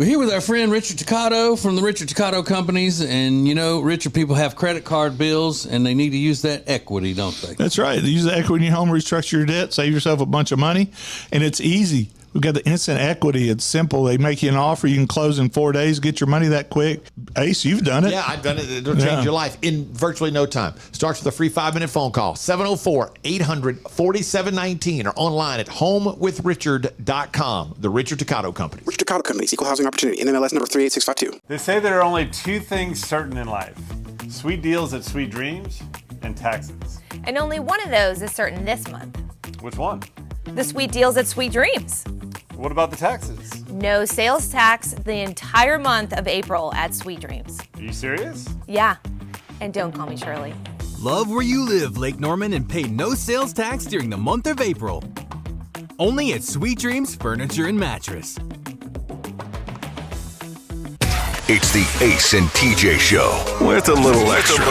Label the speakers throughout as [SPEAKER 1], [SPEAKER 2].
[SPEAKER 1] We're here with our friend Richard Toccato from the Richard Toccato Companies. And, you know, richer people have credit card bills, and they need to use that equity, don't they?
[SPEAKER 2] That's right. Use the equity in your home, restructure your debt, save yourself a bunch of money, and it's easy. We've got the instant equity. It's simple. They make you an offer. You can close in 4 days, get your money that quick. Ace, you've done it.
[SPEAKER 3] Yeah, I've done it. It'll change your life in virtually no time. Starts with a free 5-minute phone call, 704-800-4719, or online at homewithrichard.com. The Richard Toccato Company.
[SPEAKER 4] Richard Toccato Companies, Equal Housing Opportunity, NMLS number 38652.
[SPEAKER 5] They say there are only two things certain in life: sweet deals at Sweet Dreams and taxes.
[SPEAKER 6] And only one of those is certain this month.
[SPEAKER 5] Which one?
[SPEAKER 6] The sweet deals at Sweet Dreams.
[SPEAKER 5] What about the taxes?
[SPEAKER 6] No sales tax the entire month of April at Sweet Dreams.
[SPEAKER 5] Are you serious?
[SPEAKER 6] Yeah. And don't call me Shirley.
[SPEAKER 7] Love where you live, Lake Norman, and pay no sales tax during the month of April. Only at Sweet Dreams Furniture and Mattress.
[SPEAKER 8] It's the Ace and TJ Show with a little extra.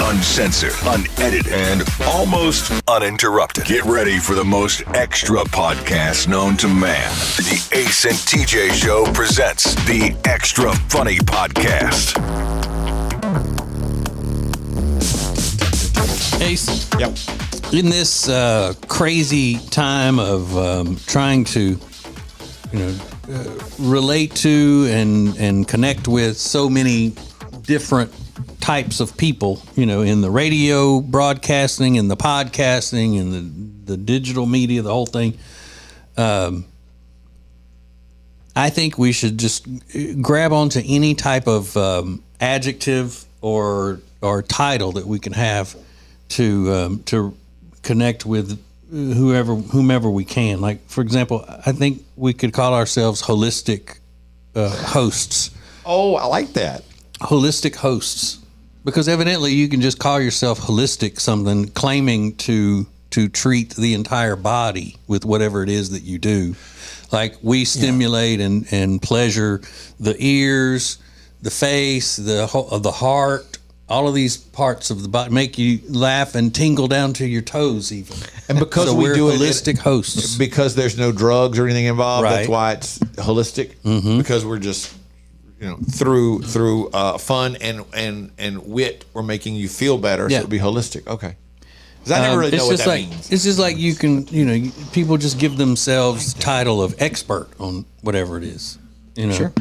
[SPEAKER 8] Uncensored, unedited, and almost uninterrupted. Get ready for the most extra podcast known to man. The Ace and TJ Show presents the Extra Funny Podcast.
[SPEAKER 1] Ace.
[SPEAKER 3] Yep.
[SPEAKER 1] In this crazy time of trying to, relate to and connect with so many different types of people, in the radio broadcasting and the podcasting and the digital media, the whole thing. I think we should just grab onto any type of adjective or title that we can have to connect with whomever we can. Like, for example, I think we could call ourselves holistic hosts.
[SPEAKER 3] Oh, I like that.
[SPEAKER 1] Holistic hosts. Because evidently you can just call yourself holistic something, claiming to treat the entire body with whatever it is that you do. Like, we stimulate and pleasure the ears, the face, the heart, all of these parts of the body, make you laugh and tingle down to your toes even.
[SPEAKER 3] And because
[SPEAKER 1] so
[SPEAKER 3] we
[SPEAKER 1] we're
[SPEAKER 3] do
[SPEAKER 1] holistic hosts.
[SPEAKER 3] Because there's no drugs or anything involved,
[SPEAKER 1] Right.
[SPEAKER 3] that's why it's holistic. Mm-hmm. Because we're just, through fun and wit, we're making you feel better. So it'll be holistic. Okay. Because I never really know what that means.
[SPEAKER 1] It's just like you can, people just give themselves title of expert on whatever it is.
[SPEAKER 3] Sure.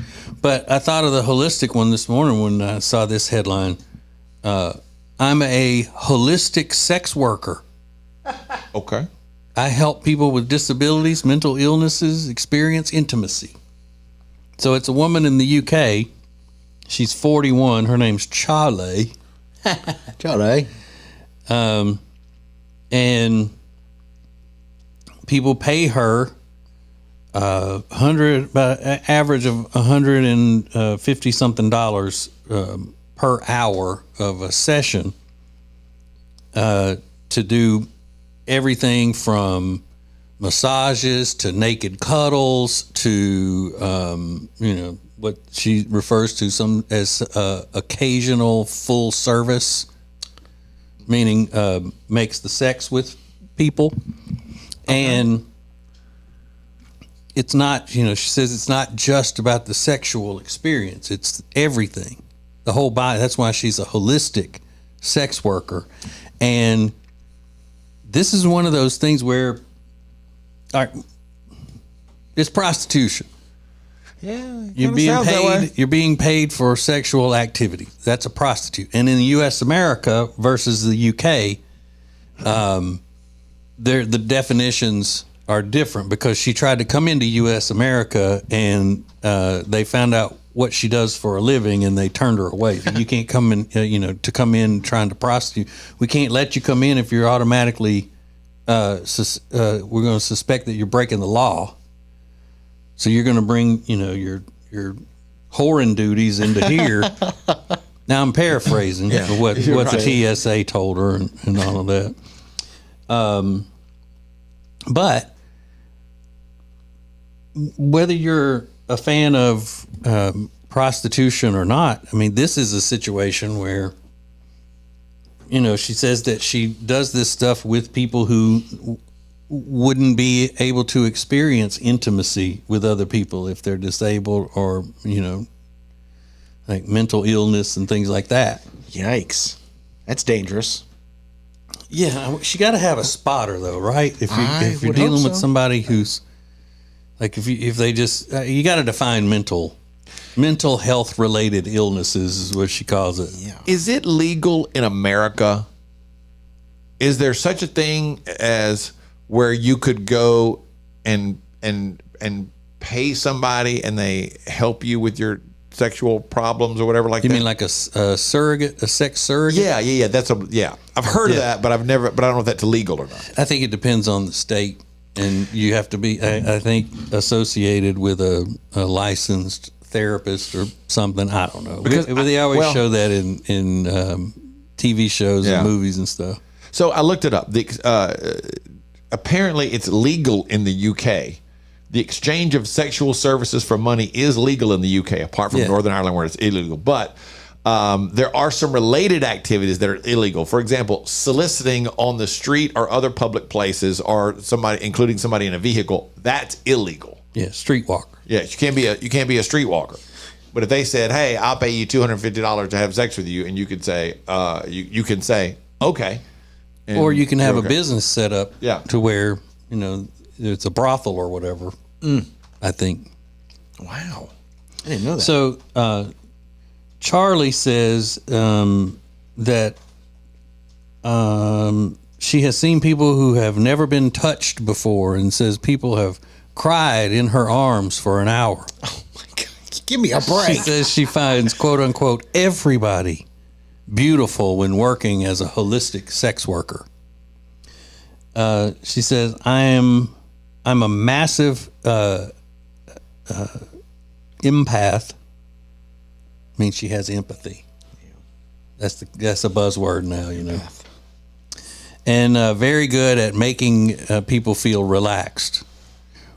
[SPEAKER 1] But I thought of the holistic one this morning when I saw this headline. I'm a holistic sex worker.
[SPEAKER 3] Okay.
[SPEAKER 1] I help people with disabilities, mental illnesses, experience intimacy. So it's a woman in the UK. She's 41. Her name's Charlie. Charlie. And people pay her about an average of $150 something per hour of a session to do everything from massages to naked cuddles to what she refers to as occasional full service, meaning makes the sex with people. And it's not, she says it's not just about the sexual experience, it's everything. The whole body. That's why she's a holistic sex worker. And this is one of those things where it's prostitution.
[SPEAKER 3] Yeah.
[SPEAKER 1] You're being paid for sexual activity. That's a prostitute. And in the US America versus the UK, the definitions are different, because she tried to come into US America and they found out what she does for a living, and they turned her away. You can't come in, to come in trying to prostitute. We can't let you come in if you're automatically, we're going to suspect that you're breaking the law. So you're going to bring, your whoring duties into here. Now I'm paraphrasing what the TSA told her and all of that. But whether you're a fan of prostitution or not, I mean, this is a situation where, she says that she does this stuff with people who wouldn't be able to experience intimacy with other people if they're disabled or, like mental illness and things like that.
[SPEAKER 9] Yikes. That's dangerous.
[SPEAKER 1] Yeah, she got to have a spotter though, right? If you're dealing with somebody who's like, if they just, you got to define mental health related illnesses is what she calls it.
[SPEAKER 9] Yeah.
[SPEAKER 3] Is it legal in America? Is there such a thing as where you could go and pay somebody and they help you with your sexual problems or whatever like that?
[SPEAKER 1] You mean like a surrogate, a sex surrogate?
[SPEAKER 3] Yeah. I've heard of that, but I don't know if that's legal or not.
[SPEAKER 1] I think it depends on the state, and you have to be, I think, associated with a licensed therapist or something. I don't know. Because they always show that in TV shows and movies and stuff.
[SPEAKER 3] So I looked it up. Apparently, it's legal in the UK. The exchange of sexual services for money is legal in the UK, apart from Northern Ireland where it's illegal. But there are some related activities that are illegal. For example, soliciting on the street or other public places, or somebody, including somebody in a vehicle, that's illegal.
[SPEAKER 1] Yeah, streetwalker.
[SPEAKER 3] Yeah, you can't be a streetwalker. But if they said, "Hey, I'll pay you $250 to have sex with you," and you could say, you can say, "Okay."
[SPEAKER 1] Or you can have a business set up to where, it's a brothel or whatever, I think.
[SPEAKER 9] Wow. I didn't know that.
[SPEAKER 1] So Charlie says that she has seen people who have never been touched before, and says people have cried in her arms for an hour.
[SPEAKER 9] Oh, my God. Give me a break.
[SPEAKER 1] She says she finds, quote unquote, everybody beautiful when working as a holistic sex worker. She says, I'm a massive empath. Means she has empathy. That's a buzzword now, And very good at making people feel relaxed.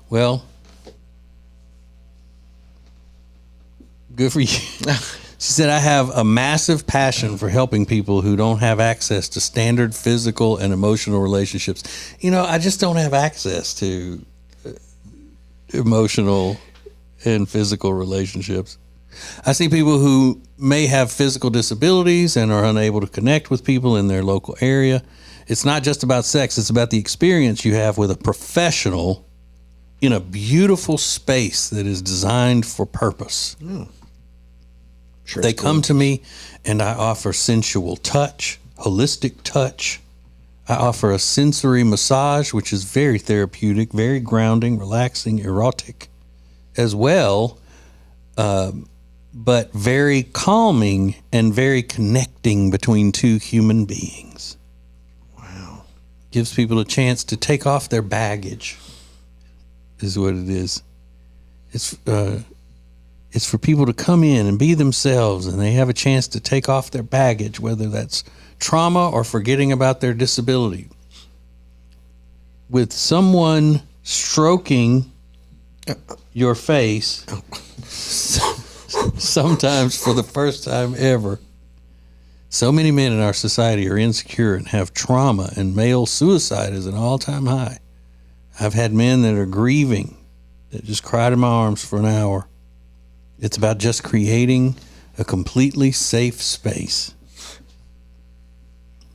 [SPEAKER 1] Well, good for you. She said, I have a massive passion for helping people who don't have access to standard physical and emotional relationships. I just don't have access to emotional and physical relationships. I see people who may have physical disabilities and are unable to connect with people in their local area. It's not just about sex. It's about the experience you have with a professional in a beautiful space that is designed for purpose.
[SPEAKER 9] Sure,
[SPEAKER 1] they come to me and I offer sensual touch, holistic touch. I offer a sensory massage, which is very therapeutic, very grounding, relaxing, erotic as well, but very calming and very connecting between two human beings.
[SPEAKER 9] Wow.
[SPEAKER 1] Gives people a chance to take off their baggage, is what it is. It's for people to come in and be themselves, and they have a chance to take off their baggage, whether that's trauma or forgetting about their disability. With someone stroking your face, sometimes for the first time ever, so many men in our society are insecure and have trauma, and male suicide is an all-time high. I've had men that are grieving that just cried in my arms for an hour. It's about just creating a completely safe space.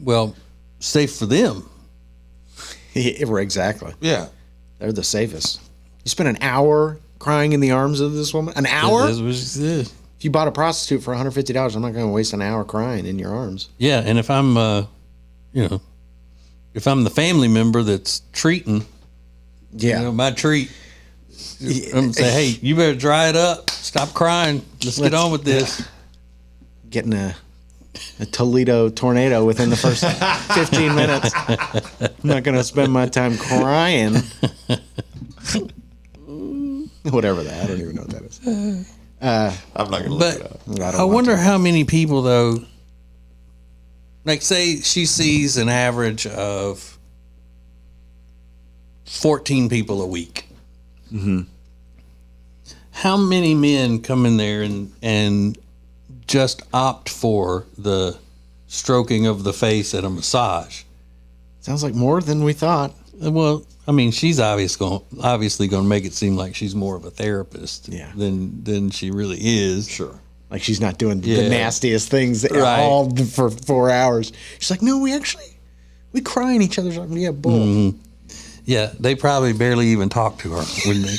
[SPEAKER 1] Well, safe for them.
[SPEAKER 9] Exactly.
[SPEAKER 3] Yeah.
[SPEAKER 9] They're the safest. You spend an hour crying in the arms of this woman? An hour?
[SPEAKER 1] That's what she said.
[SPEAKER 9] If you bought a prostitute for $150, I'm not going to waste an hour crying in your arms.
[SPEAKER 1] Yeah, and if I'm, if I'm the family member that's treating, my treat, I'm say, hey, you better dry it up. Stop crying. Let's get on with this.
[SPEAKER 9] Getting a Toledo tornado within the first 15 minutes. I'm not going to spend my time crying. Whatever that. I don't even know what that is.
[SPEAKER 3] I'm not going to look it up.
[SPEAKER 1] I wonder how many people, though, like say she sees an average of 14 people a week.
[SPEAKER 9] Mm-hmm.
[SPEAKER 1] How many men come in there and just opt for the stroking of the face at a massage?
[SPEAKER 9] Sounds like more than we thought.
[SPEAKER 1] Well, I mean, she's obviously going to make it seem like she's more of a therapist than she really is.
[SPEAKER 3] Sure.
[SPEAKER 9] Like she's not doing the nastiest things all for 4 hours. She's like, no, we cry in each other's arms. Yeah, bull.
[SPEAKER 1] Mm-hmm. Yeah, they probably barely even talk to her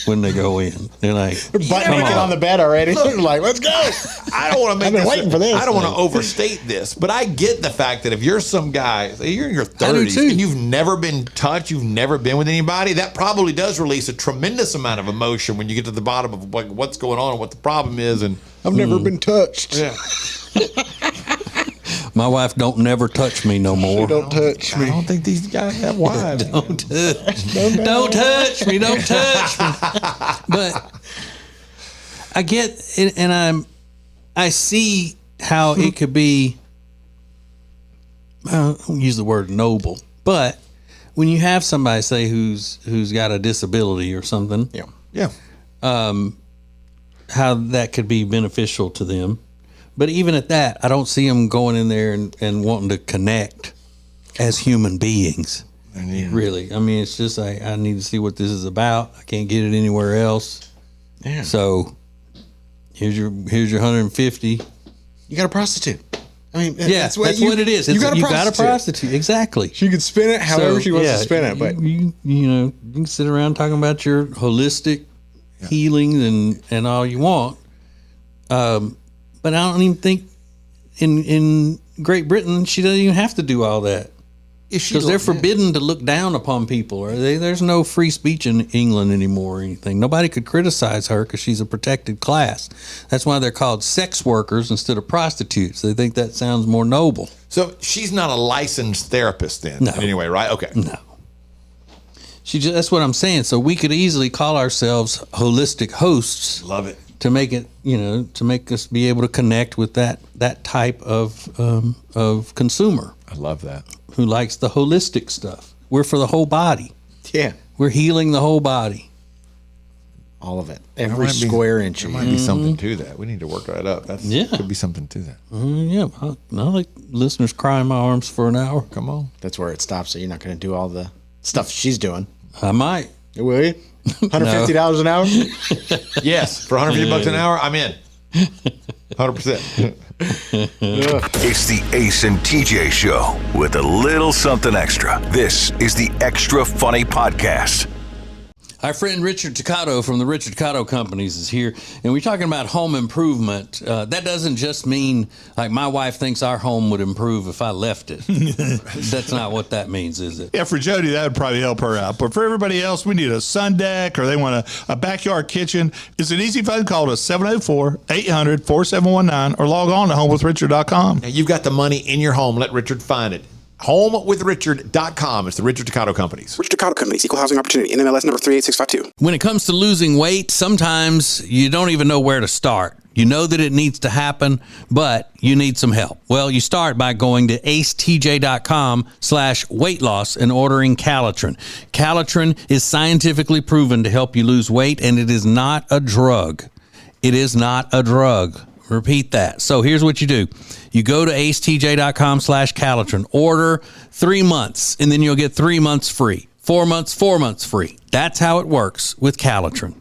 [SPEAKER 1] when they go in. They're like,
[SPEAKER 9] butt naked on the bed already. They're like, let's go.
[SPEAKER 3] I don't want to make.
[SPEAKER 9] I've been waiting for this.
[SPEAKER 3] I don't want to overstate this, but I get the fact that if you're some guy, say you're in your
[SPEAKER 1] I do
[SPEAKER 3] 30s
[SPEAKER 1] too.
[SPEAKER 3] and you've never been touched, you've never been with anybody, that probably does release a tremendous amount of emotion when you get to the bottom of like what's going on and what the problem is. And
[SPEAKER 9] I've never been touched.
[SPEAKER 3] yeah.
[SPEAKER 1] my wife don't never touch me no more.
[SPEAKER 9] Don't touch
[SPEAKER 3] I
[SPEAKER 9] me.
[SPEAKER 3] don't think these guys have wives.
[SPEAKER 1] Don't touch me. Don't touch me. Don't touch me. But I get it, and I see how it could be. I don't use the word noble, but when you have somebody say who's got a disability or something,
[SPEAKER 3] Yeah.
[SPEAKER 1] how that could be beneficial to them. But even at that, I don't see them going in there and wanting to connect as human beings. Really, I mean, it's just I need to see what this is about. I can't get it anywhere else.
[SPEAKER 9] Yeah.
[SPEAKER 1] So here's your 150.
[SPEAKER 9] You got a prostitute. I mean,
[SPEAKER 1] That's what it is.
[SPEAKER 9] You got a
[SPEAKER 1] prostitute. Exactly.
[SPEAKER 9] She could spin it however she wants to spin it. But
[SPEAKER 1] you can sit around talking about your holistic healing and all you want. But I don't even think in Great Britain she doesn't even have to do all that. Because they're forbidden to look down upon people. There's no free speech in England anymore or anything. Nobody could criticize her because she's a protected class. That's why they're called sex workers instead of prostitutes. They think that sounds more noble.
[SPEAKER 3] So she's not a licensed therapist then,
[SPEAKER 1] No.
[SPEAKER 3] anyway, right? Okay.
[SPEAKER 1] No. That's what I'm saying. So we could easily call ourselves holistic hosts.
[SPEAKER 3] Love it.
[SPEAKER 1] To make it, to make us be able to connect with that type of consumer
[SPEAKER 3] I love that.
[SPEAKER 1] who likes the holistic stuff. We're for the whole body.
[SPEAKER 9] yeah,
[SPEAKER 1] We're healing the whole body.
[SPEAKER 9] all of it, every square inch.
[SPEAKER 3] There might be something to that. We need to work that up. Could be something to that.
[SPEAKER 1] Yeah, I like listeners cry in my arms for an hour.
[SPEAKER 3] Come on.
[SPEAKER 9] That's where it stops. So you're not going to do all the stuff she's doing,
[SPEAKER 1] I might.
[SPEAKER 9] will you? $150 an hour.
[SPEAKER 3] Yes, for $150 an hour, I'm in. 100%.
[SPEAKER 8] It's the Ace and TJ Show with a little something extra. This is the Extra Funny Podcast.
[SPEAKER 1] Our friend Richard Toccato from the Richard Toccato Companies is here, and we're talking about home improvement. That doesn't just mean like my wife thinks our home would improve if I left it. That's not what that means, is it?
[SPEAKER 2] Yeah, for Jody, that would probably help her out. But for everybody else, we need a sun deck or they want a backyard kitchen. It's an easy phone call to 704-800-4719 or log on to homewithrichard.com.
[SPEAKER 3] Now you've got the money in your home. Let Richard find it. HomeWithRichard.com. It's the Richard Toccato Companies.
[SPEAKER 4] Richard Toccato Companies, Equal Housing Opportunity, NMLS number 38652.
[SPEAKER 1] When it comes to losing weight, sometimes you don't even know where to start. You know that it needs to happen, but you need some help. Well, you start by going to acetj.com/weight loss and ordering Calitrin. Calitrin is scientifically proven to help you lose weight, and it is not a drug. It is not a drug. Repeat that. So here's what you do. You go to acetj.com/Calitrin, order 3 months, and then you'll get 3 months free. 4 months free. That's how it works with Calitrin.